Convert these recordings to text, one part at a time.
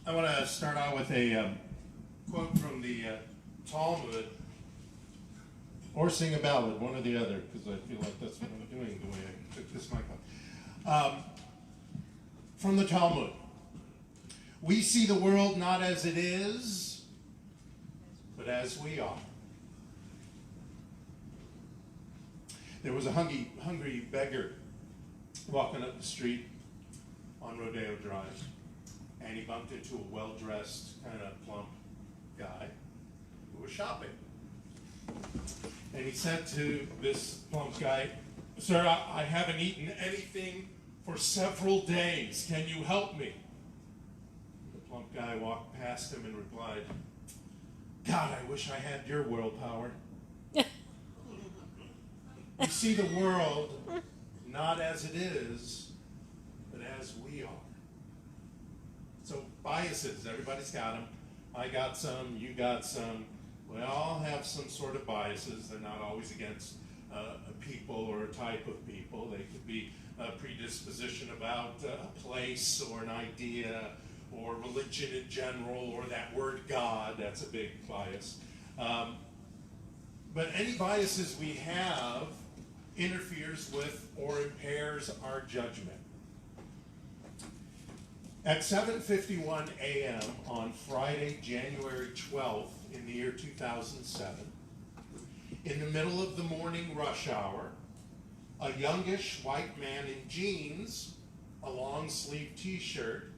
I want to start out with a quote from the Talmud, or sing a ballad, one or the other, because I feel like that's what I'm doing the way I took this mic off. From the Talmud, we see the world not as it is, but as we are. There was a hungry beggar walking up the street on Rodeo Drive, and he bumped into a well-dressed, kind of plump guy who was shopping. And he said to this plump guy, "Sir, I haven't eaten anything for several days. Can you help me?" The plump guy walked past him and replied, "God, I wish I had your world power." We see the world not as it is, but as we are. So biases, everybody's got them. I got some, you got some. We all have some sort of biases. They're not always against a people or a type of people. They could be a predisposition about a place or an idea or religion in general or that word God. That's a big bias. But any biases we have interferes with or impairs our judgment. At 7:51 a.m. on Friday, January 12th in the year 2007, in the middle of the morning rush hour, a youngish white man in jeans, a long-sleeve t-shirt,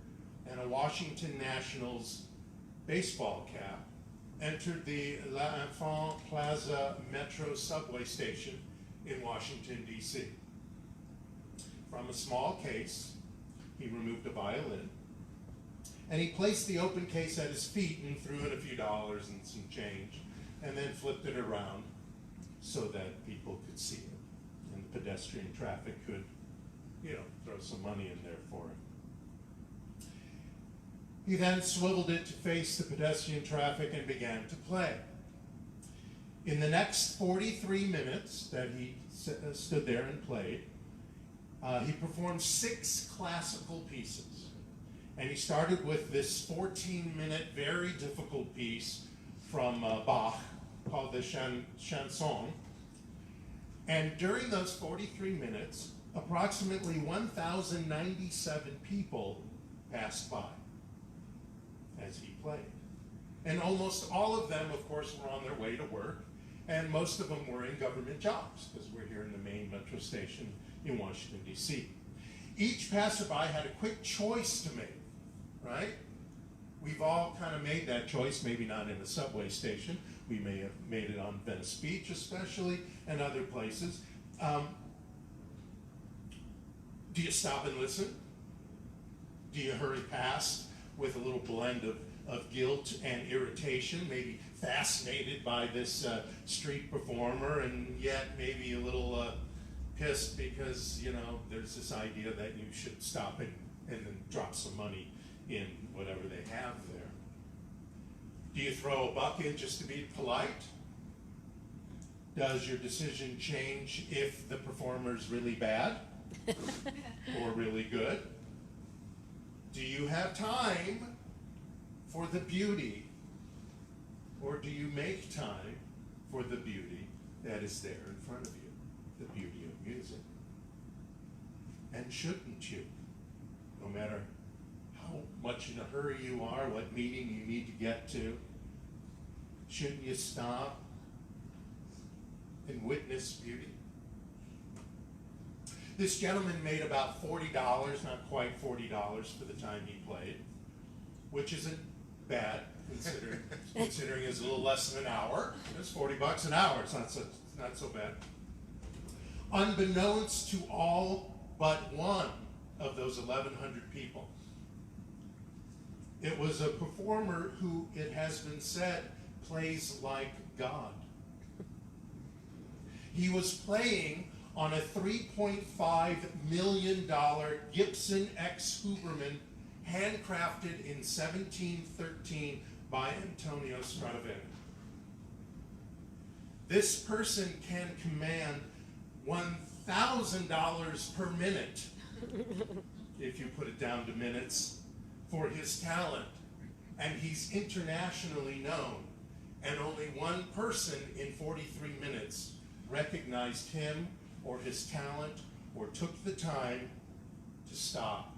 and a Washington Nationals baseball cap entered the L'Enfant Plaza Metro subway station in Washington, D.C. From a small case, he removed a violin, and he placed the open case at his feet and threw in a few dollars and some change, and then flipped it around so that people could see it, and the pedestrian traffic could, throw some money in there for him. He then swiveled it to face the pedestrian traffic and began to play. In the next 43 minutes that he stood there and played, he performed 6 classical pieces. And he started with this 14-minute, very difficult piece from Bach called the Chanson. And during those 43 minutes, approximately 1,097 people passed by as he played. And almost all of them, of course, were on their way to work. And most of them were in government jobs, because we're here in the main metro station in Washington, D.C. Each passerby had a quick choice to make, right? We've all kind of made that choice, maybe not in a subway station. We may have made it on Venice Beach especially, and other places. Do you stop and listen? Do you hurry past with a little blend of guilt and irritation, maybe fascinated by this street performer, and yet maybe a little pissed because, there's this idea that you should stop and then drop some money in whatever they have there? Do you throw a buck in just to be polite? Does your decision change if the performer's really bad or really good? Do you have time for the beauty, or do you make time for the beauty that is there in front of you, the beauty of music? And shouldn't you, no matter how much in a hurry you are, what meeting you need to get to, shouldn't you stop and witness beauty? This gentleman made about $40, not quite $40 for the time he played, which isn't bad considering it's a little less than an hour. It's $40 an hour. It's not so bad. Unbeknownst to all but one of those 1,100 people, it was a performer who, it has been said, plays like God. He was playing on a $3.5 million Gibson X Huberman, handcrafted in 1713 by Antonio Stradivari. This person can command $1,000 per minute, if you put it down to minutes, for his talent. and he's internationally known. And only one person in 43 minutes recognized him or his talent or took the time to stop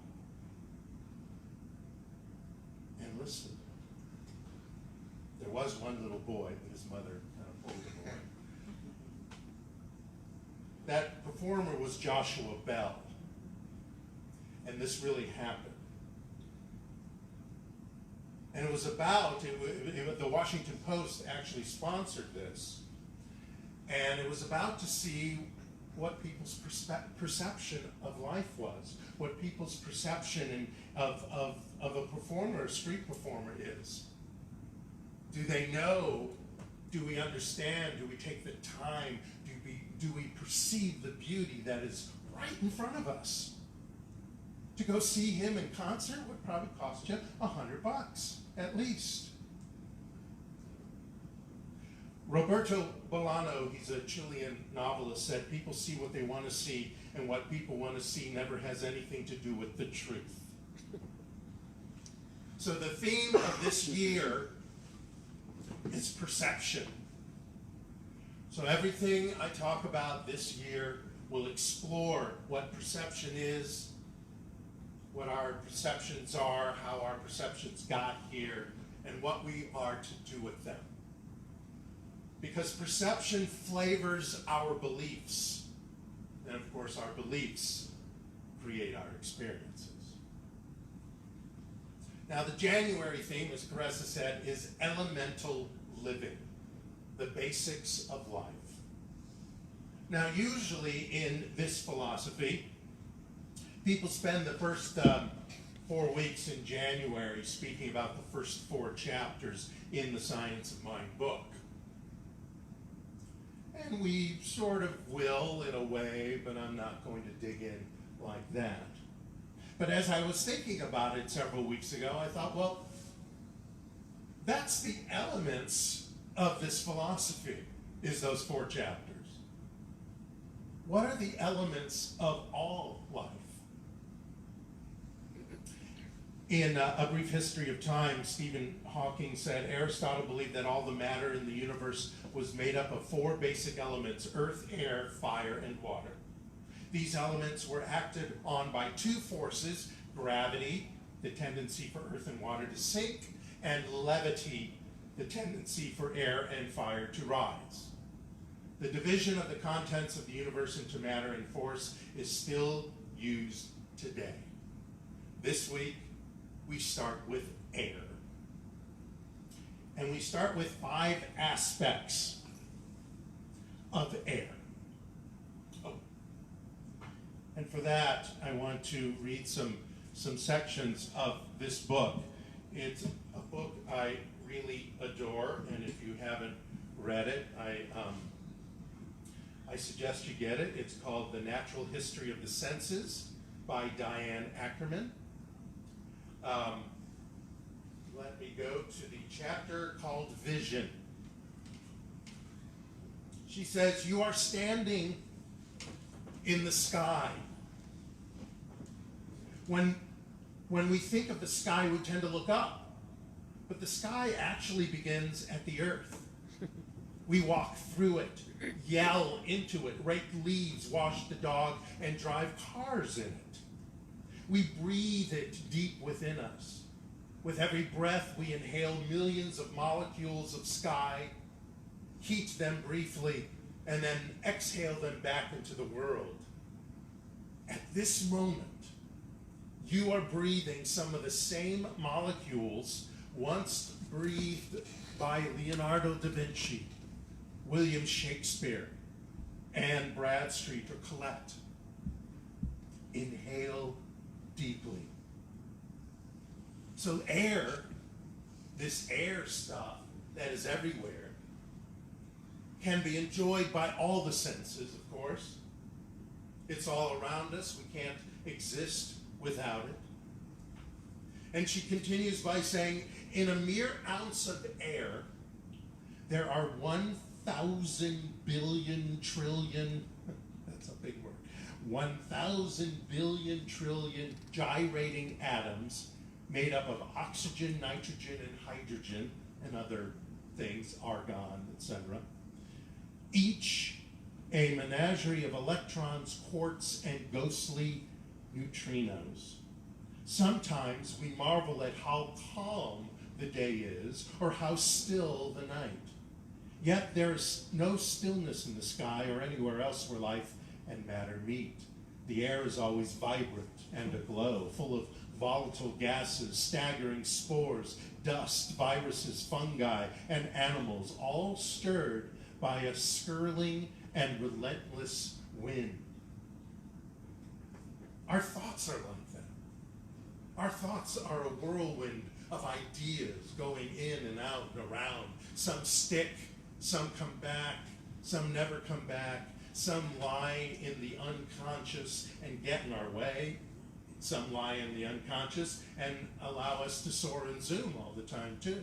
and listen. There was one little boy, but his mother kind of pulled him away. That performer was Joshua Bell. And this really happened. And it was about, the Washington Post actually sponsored this. And it was about to see what people's perception of life was, what people's perception of a performer, a street performer is. Do they know? Do we understand? Do we take the time? Do we perceive the beauty that is right in front of us? To go see him in concert would probably cost you $100 at least. Roberto Bolaño, he's a Chilean novelist, said people see what they want to see, and what people want to see never has anything to do with the truth. So the theme of this year is perception. So everything I talk about this year will explore what perception is, what our perceptions are, how our perceptions got here, and what we are to do with them. Because perception flavors our beliefs, and of course our beliefs create our experiences. Now the January theme, as Caressa said, is elemental living, the basics of life. Now usually in this philosophy, people spend the first 4 weeks in January speaking about the first 4 chapters in the Science of Mind book. And we sort of will in a way, but I'm not going to dig in like that. But as I was thinking about it several weeks ago, I thought, well, that's the elements of this philosophy, is those 4 chapters. What are the elements of all life? In A Brief History of Time, Stephen Hawking said, Aristotle believed that all the matter in the universe was made up of 4 basic elements: earth, air, fire, and water. These elements were acted on by 2 forces: gravity, the tendency for earth and water to sink, and levity, the tendency for air and fire to rise. The division of the contents of the universe into matter and force is still used today. This week, we start with air. And we start with 5 aspects of air. Oh. And for that, I want to read some sections of this book. It's a book I really adore, and if you haven't read it, I suggest you get it. It's called The Natural History of the Senses by Diane Ackerman. Let me go to the chapter called Vision. She says, you are standing in the sky. When we think of the sky, we tend to look up. But the sky actually begins at the earth. We walk through it, yell into it, rake leaves, wash the dog, and drive cars in it. We breathe it deep within us. With every breath, we inhale millions of molecules of sky, heat them briefly, and then exhale them back into the world. At this moment, you are breathing some of the same molecules once breathed by Leonardo da Vinci, William Shakespeare, Anne Bradstreet, or Colette. Inhale deeply. So air, this air stuff that is everywhere, can be enjoyed by all the senses, of course. It's all around us. We can't exist without it. And she continues by saying, in a mere ounce of air, there are 1,000 billion trillion, that's a big word, 1,000 billion trillion gyrating atoms made up of oxygen, nitrogen, and hydrogen, and other things, argon, etc. Each a menagerie of electrons, quarks, and ghostly neutrinos. Sometimes we marvel at how calm the day is, or how still the night. Yet there is no stillness in the sky or anywhere else where life and matter meet. The air is always vibrant and aglow, full of volatile gases, staggering spores, dust, viruses, fungi, and animals, all stirred by a skirling and relentless wind. Our thoughts are like that. Our thoughts are a whirlwind of ideas going in and out and around. Some stick, some come back, some never come back, some lie in the unconscious and get in our way. Some lie in the unconscious and allow us to soar and zoom all the time too.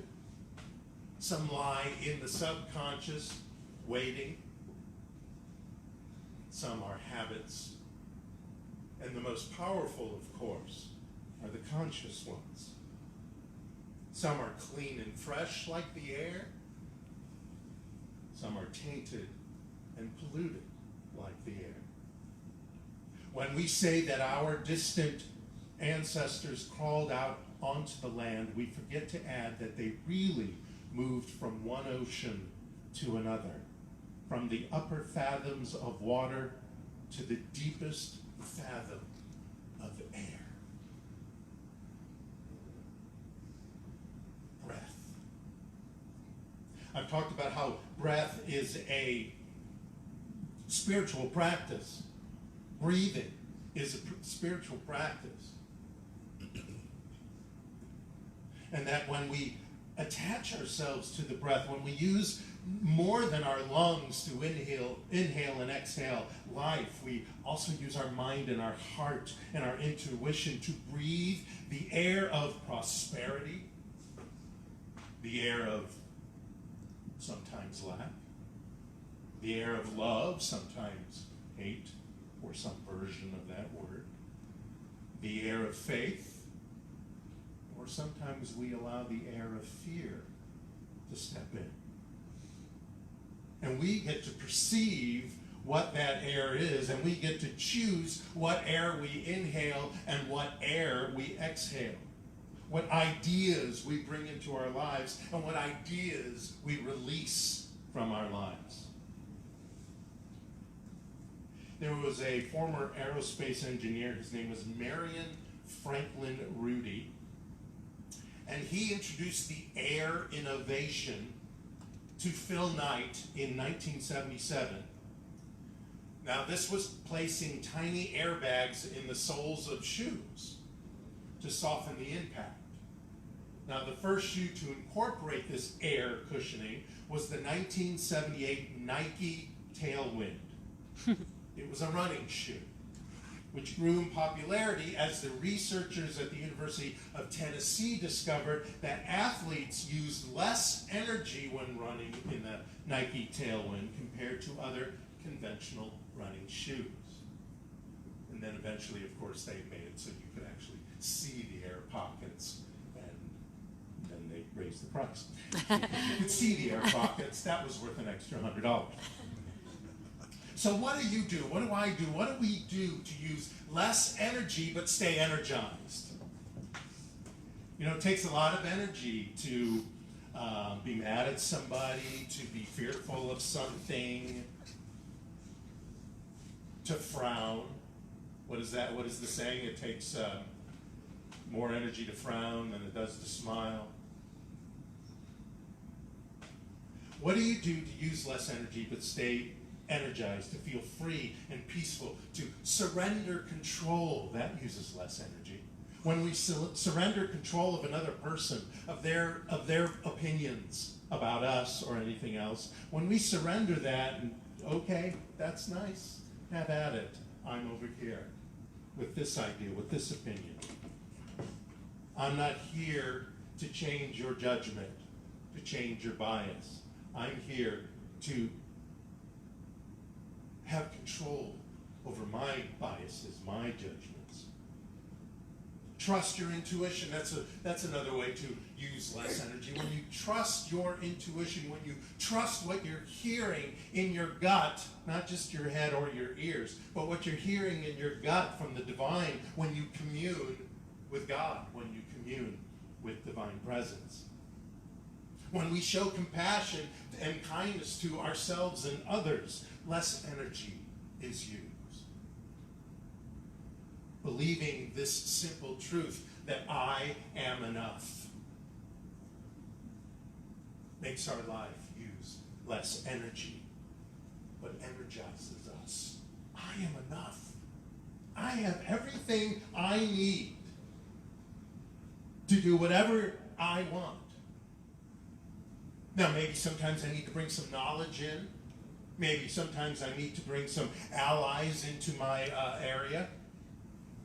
Some lie in the subconscious, waiting. Some are habits. And the most powerful, of course, are the conscious ones. Some are clean and fresh like the air. Some are tainted and polluted like the air. When we say that our distant ancestors crawled out onto the land, we forget to add that they really moved from one ocean to another, from the upper fathoms of water to the deepest fathom of air. Breath. I've talked about how breath is a spiritual practice. Breathing is a spiritual practice. And that when we attach ourselves to the breath, when we use more than our lungs to inhale and exhale life, we also use our mind and our heart and our intuition to breathe the air of prosperity, the air of sometimes lack, the air of love, sometimes hate, or some version of that word, the air of faith, or sometimes we allow the air of fear to step in. And we get to perceive what that air is, and we get to choose what air we inhale and what air we exhale, what ideas we bring into our lives, and what ideas we release from our lives. There was a former aerospace engineer, his name was Marion Franklin Rudy, and he introduced the air innovation to Phil Knight in 1977. Now, this was placing tiny airbags in the soles of shoes to soften the impact. Now, the first shoe to incorporate this air cushioning was the 1978 Nike Tailwind. It was a running shoe, which grew in popularity as the researchers at the University of Tennessee discovered that athletes used less energy when running in the Nike Tailwind compared to other conventional running shoes. And then eventually, of course, they made it so you could actually see the air pockets, and then they raised the price. You could see the air pockets. That was worth an extra $100. So what do you do? What do I do? What do we do to use less energy but stay energized? You know, it takes a lot of energy to be mad at somebody, to be fearful of something, to frown. What is that? What is the saying? It takes more energy to frown than it does to smile. What do you do to use less energy but stay energized, to feel free and peaceful, to surrender control? That uses less energy. When we surrender control of another person, of their opinions about us or anything else, when we surrender that, and okay, that's nice, have at it, I'm over here with this idea, with this opinion. I'm not here to change your judgment, to change your bias. I'm here to have control over my biases, my judgments. trust your intuition. That's another way to use less energy. When you trust your intuition, when you trust what you're hearing in your gut, not just your head or your ears, but what you're hearing in your gut from the divine when you commune with God, when you commune with divine presence. When we show compassion and kindness to ourselves and others, less energy is used. Believing this simple truth that I am enough makes our life use less energy, but energizes us. I am enough. I have everything I need to do whatever I want. Now, maybe sometimes I need to bring some knowledge in. Maybe sometimes I need to bring some allies into my area.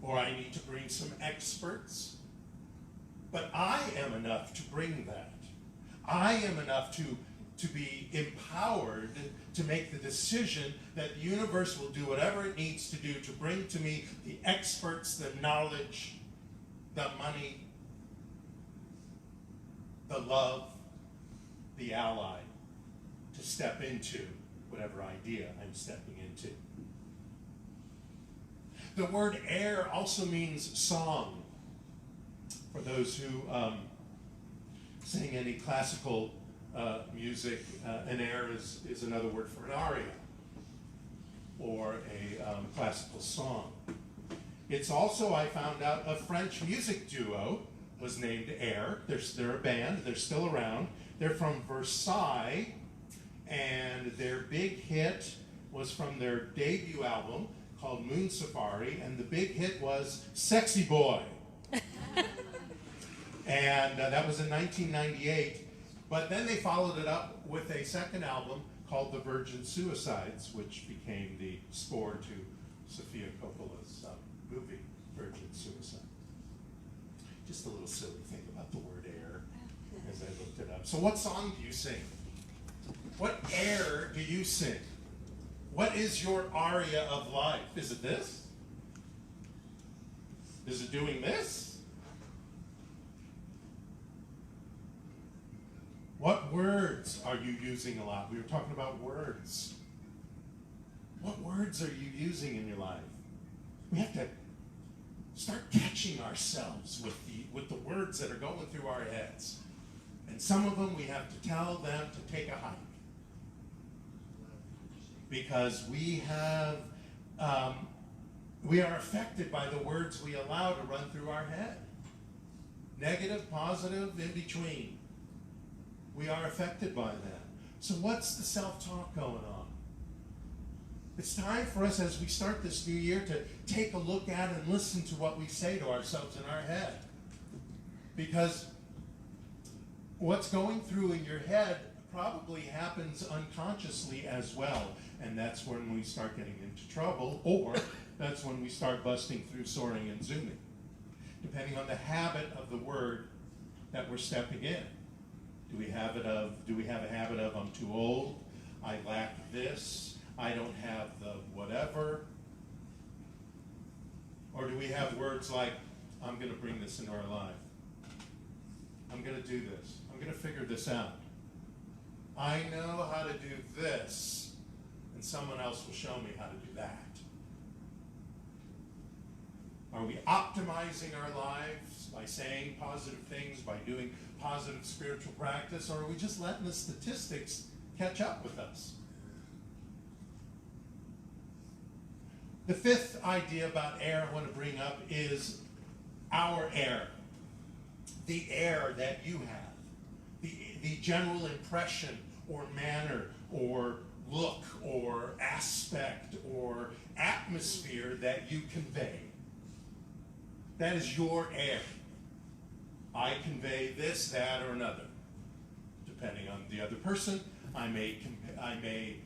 Or I need to bring some experts. But I am enough to bring that. I am enough to be empowered to make the decision that the universe will do whatever it needs to do to bring to me the experts, the knowledge, the money, the love, the ally, to step into whatever idea I'm stepping into. The word air also means song. For those who sing any classical music, an air is another word for an aria, or a classical song. It's also, I found out, a French music duo was named Air. They're a band. They're still around. They're from Versailles, and their big hit was from their debut album called Moon Safari, and the big hit was Sexy Boy. And that was in 1998. But then they followed it up with a second album called The Virgin Suicides, which became the score to Sofia Coppola's movie, Virgin Suicide. Just a little silly thing about the word air as I looked it up. So what song do you sing? What air do you sing? What is your aria of life? Is it this? Is it doing this? What words are you using a lot? We were talking about words. What words are you using in your life? We have to start catching ourselves with the words that are going through our heads. And some of them we have to tell them to take a hike. Because we are affected by the words we allow to run through our head. Negative, positive, in between. We are affected by that. So what's the self-talk going on? It's time for us as we start this new year to take a look at and listen to what we say to ourselves in our head. Because what's going through in your head probably happens unconsciously as well. And that's when we start getting into trouble, or that's when we start busting through soaring and zooming, depending on the habit of the word that we're stepping in. Do we have a habit of I'm too old, I lack this, I don't have the whatever? Or do we have words like, I'm going to bring this into our life. I'm going to do this. I'm going to figure this out. I know how to do this. And someone else will show me how to do that. Are we optimizing our lives by saying positive things, by doing positive spiritual practice, or are we just letting the statistics catch up with us? The fifth idea about air I want to bring up is our air. The air that you have. The general impression or manner or look or aspect or atmosphere that you convey. That is your air. I convey this, that, or another. Depending on the other person, I may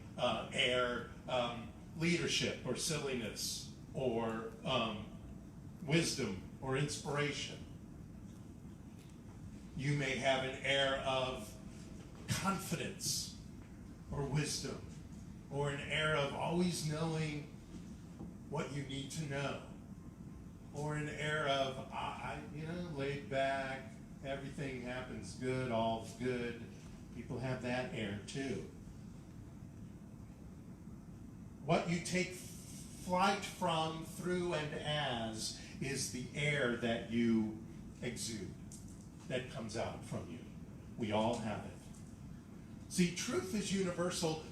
air leadership or silliness or wisdom or inspiration. You may have an air of confidence or wisdom, or an air of always knowing what you need to know. or an air of, laid back, everything happens good, all's good. People have that air too. What you take flight from, through, and as is the air that you exude, that comes out from you. We all have it. See, truth is universal.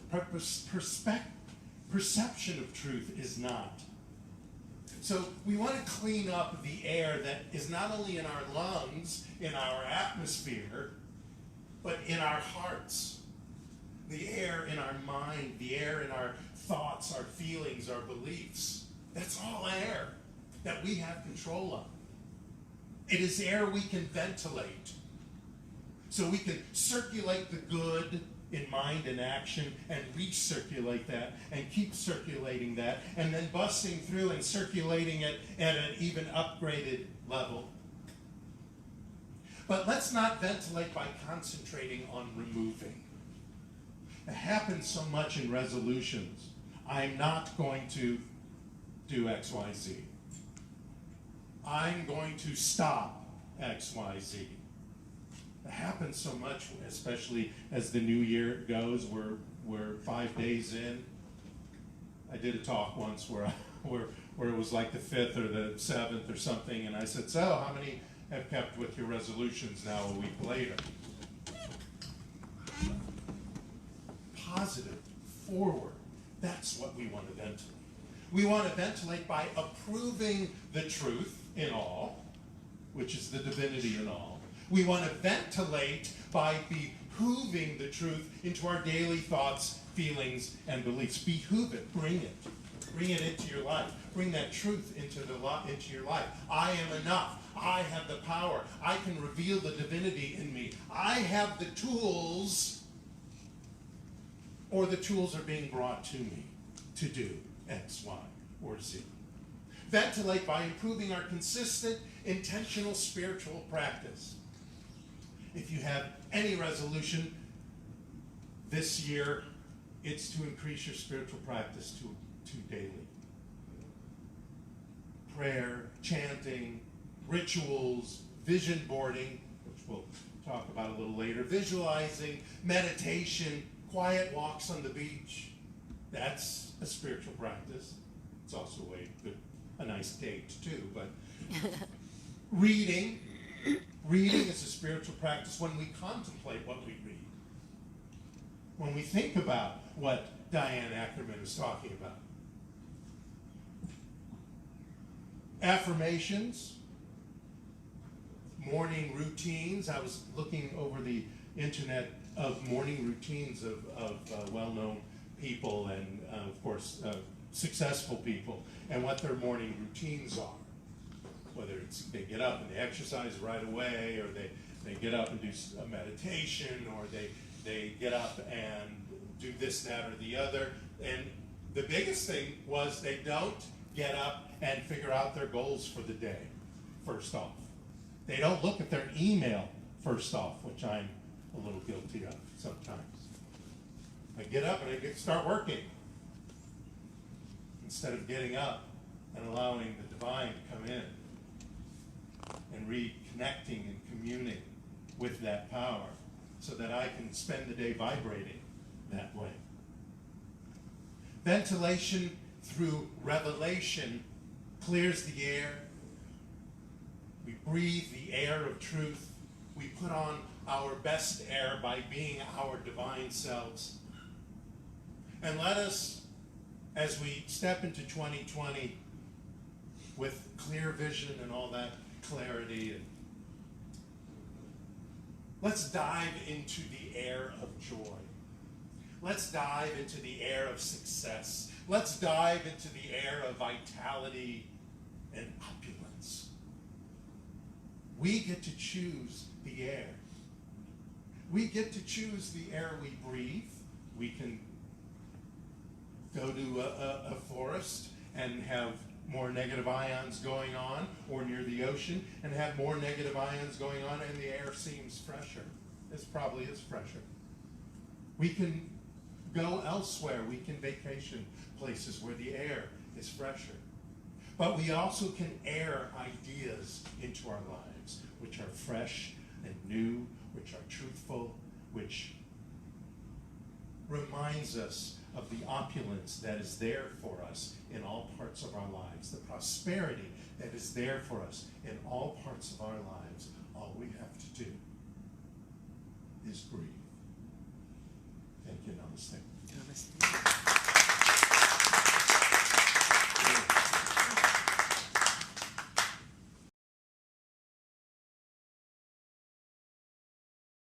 Perception of truth is not. So we want to clean up the air that is not only in our lungs, in our atmosphere, but in our hearts. The air in our mind, the air in our thoughts, our feelings, our beliefs. That's all air that we have control of. It is air we can ventilate. So we can circulate the good in mind and action and recirculate that and keep circulating that and then busting through and circulating it at an even upgraded level. But let's not ventilate by concentrating on removing. It happens so much in resolutions. I'm not going to do X, Y, Z. I'm going to stop X, Y, Z. It happens so much, especially as the new year goes. We're 5 days in. I did a talk once where it was like the 5th or the 7th or something, and I said, so how many have kept with your resolutions now a week later? Positive, forward, that's what we want to ventilate. We want to ventilate by approving the truth in all, which is the divinity in all. We want to ventilate by behooving the truth into our daily thoughts, feelings, and beliefs. Behoove it, bring it. Bring it into your life. Bring that truth into your life. I am enough. I have the power. I can reveal the divinity in me. I have the tools, or the tools are being brought to me to do X, Y, or Z. Ventilate by improving our consistent, intentional spiritual practice. If you have any resolution this year, it's to increase your spiritual practice to daily. Prayer, chanting, rituals, vision boarding, which we'll talk about a little later, visualizing, meditation, quiet walks on the beach. That's a spiritual practice. It's also a nice date too, but reading is a spiritual practice when we contemplate what we read. When we think about what Diane Ackerman is talking about. Affirmations, morning routines. I was looking over the internet of morning routines of well-known people and, of course, successful people, and what their morning routines are. Whether it's they get up and they exercise right away, or they get up and do a meditation, or they get up and do this, that, or the other. And the biggest thing was they don't get up and figure out their goals for the day, first off. They don't look at their email, first off, which I'm a little guilty of sometimes. I get up and I start working, instead of getting up and allowing the divine to come in and reconnecting and communing with that power so that I can spend the day vibrating that way. Ventilation through revelation clears the air. We breathe the air of truth. We put on our best air by being our divine selves. And let us, as we step into 2020 with clear vision and all that clarity, and let's dive into the air of joy. Let's dive into the air of success. Let's dive into the air of vitality and opulence. We get to choose the air. We get to choose the air we breathe. We can go to a forest and have more negative ions going on, or near the ocean and have more negative ions going on, and the air seems fresher. This probably is fresher. We can go elsewhere. We can vacation places where the air is fresher. But we also can air ideas into our lives, which are fresh and new, which are truthful, which reminds us of the opulence that is there for us in all parts of our lives, the prosperity that is there for us in all parts of our lives. All we have to do is breathe. Thank you. Namaste.